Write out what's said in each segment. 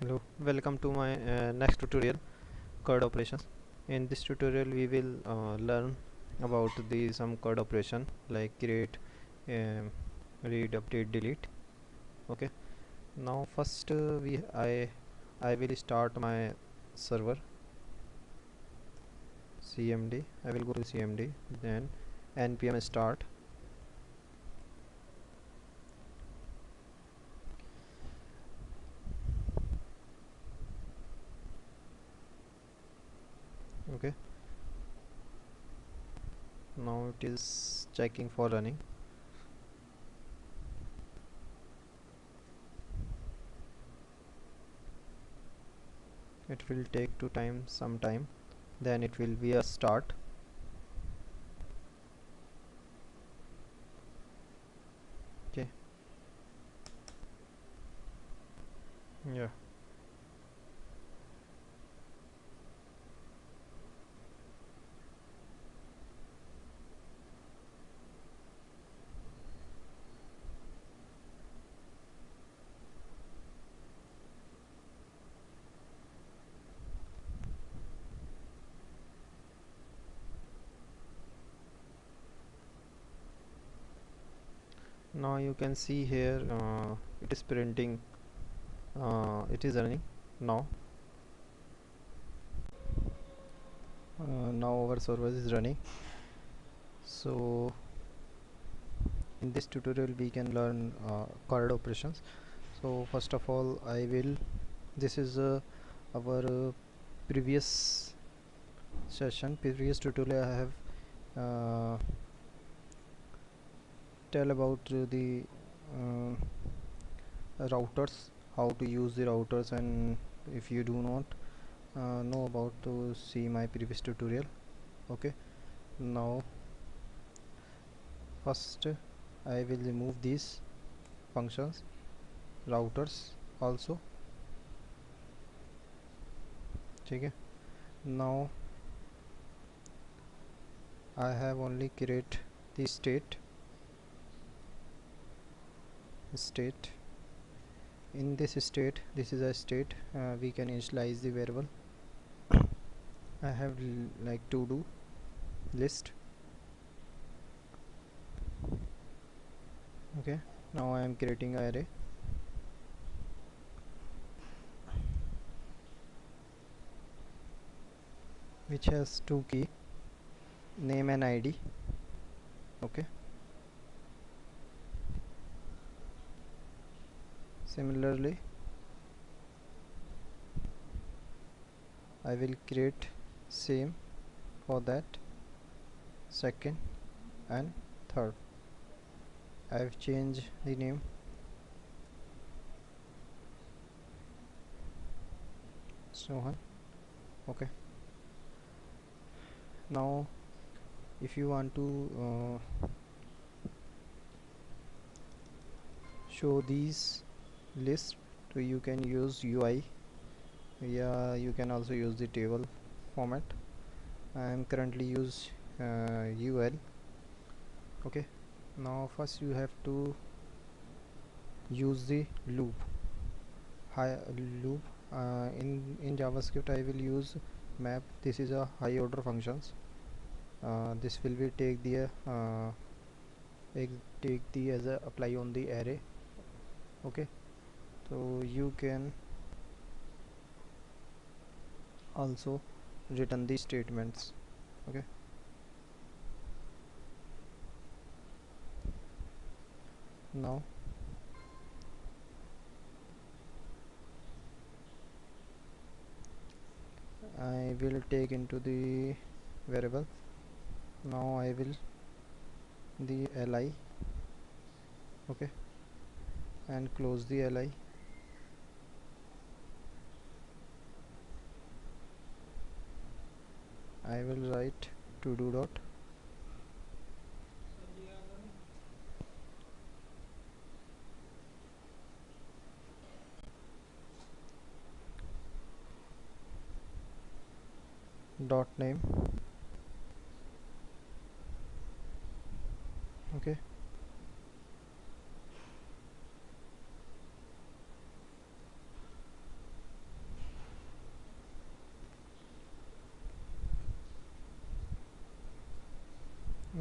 Hello, welcome to my next tutorial, CRUD operations. In this tutorial we will learn about the some CRUD operation like create, read, update, delete. Okay, now first I will start my server cmd. I will go to cmd, then npm start. Okay, now it is checking for running. It will take some time, then it will be a start. Okay, yeah. Now you can see here it is printing, it is running now. Now our server is running. So in this tutorial we can learn CRUD operations. So first of all this is our previous previous tutorial. I have tell about the uh, routers, how to use the routers, and if you do not know about, to see my previous tutorial. Okay, now first I will remove these functions, routers also. Okay, now I have only create the state. In this state, this is a state, we can initialize the variable. I have like to do list. Okay, now I am creating an array which has two key, name and id. Okay, similarly I will create same for that second and third. I have changed the name. So on. Okay, now if you want to show these lists, so you can use UI. Yeah, you can also use the table format. I am currently use UL. Okay, now first you have to use the loop. Loop, in JavaScript I will use map. This is a high order functions. This will be take the as a apply on the array. Okay, so you can also return the statements. Okay, now I will take into the variable. Now I will the li. Okay, and close the li. I will write to do dot name. Okay,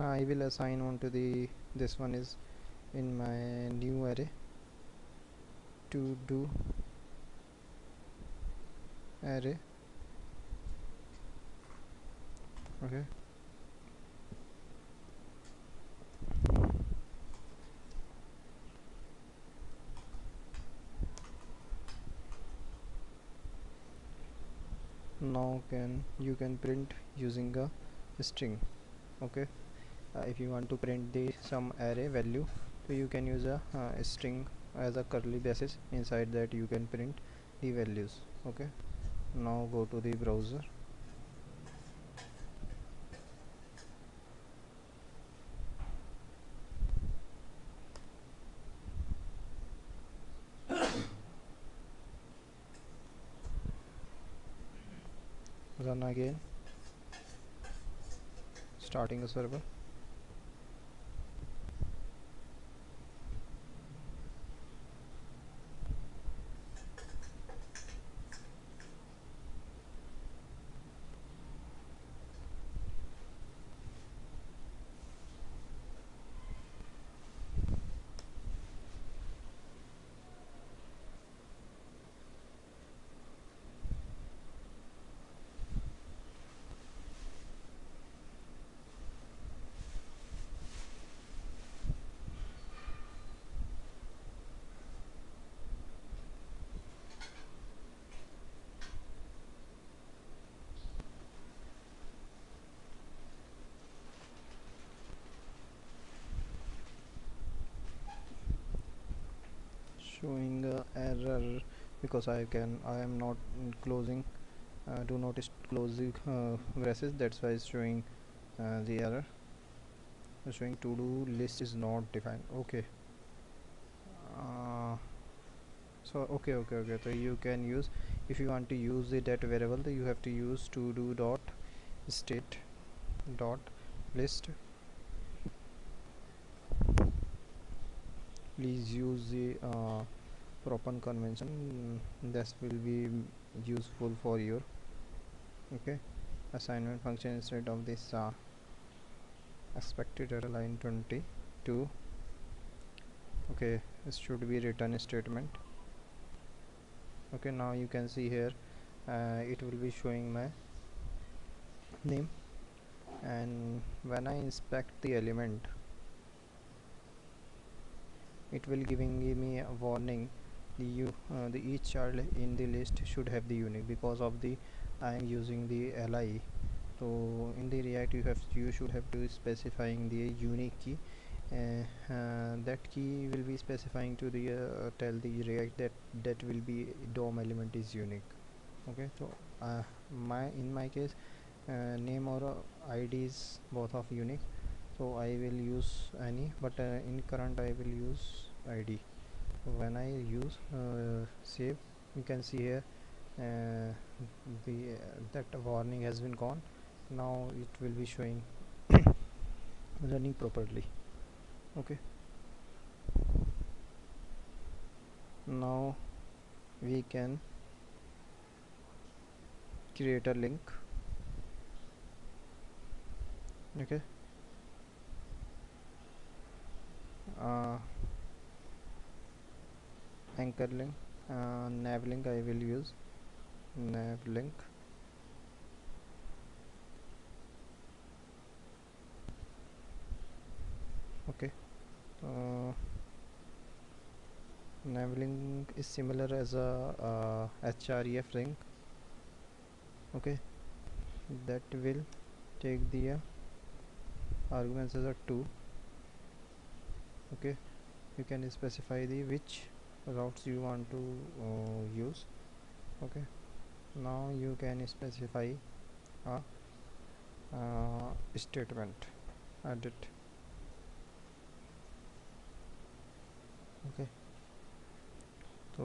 I will assign one to the this one is in my new array to do array. Okay, now you can print using a string. Okay, if you want to print the some array value, so you can use a string as a curly braces. Inside that you can print the values. Okay, now go to the browser. Run again, starting a server. Showing error because I am not closing, do not close the braces, that's why it's showing the error. Showing to do list is not defined. Okay, so okay, so you can use, if you want to use the that variable, then you have to use to do dot state dot list. Please use the proper convention, that will be useful for your okay assignment function. Instead of this expected error line 22, okay, it should be return statement. Okay, now you can see here it will be showing my name, and when I inspect the element, it will give me a warning. The each child in the list should have the unique, because of the I am using the li. So in the React you should have to specifying the unique key. That key will be specifying to the tell the React that will be DOM element is unique. Okay, so in my case name or id is both of unique, so I will use any, but in current I will use id. So when I use save, you can see here the that warning has been gone. Now it will be showing running properly. Okay, now we can create a link. Okay, anchor link, nav link I will use, nav link. Okay, nav link is similar as a href link. Okay, that will take the arguments as a 2. Okay, you can specify the which routes you want to use. Okay, now you can specify a statement edit. Okay, so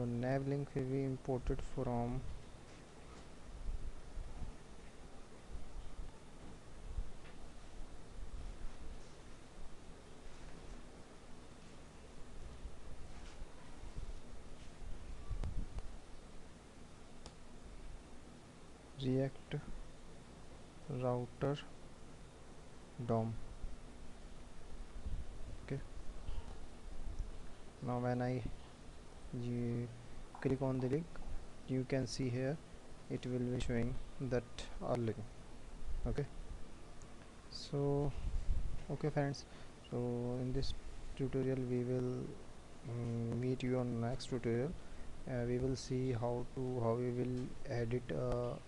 nav link will be imported from React router DOM. Now when I click on the link, you can see here it will be showing that our link. Okay, so okay friends, so in this tutorial we will meet you on next tutorial. We will see how we will edit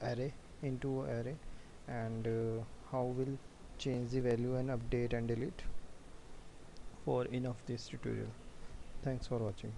array into array, and how we'll change the value and update and delete for enough this tutorial. Thanks for watching.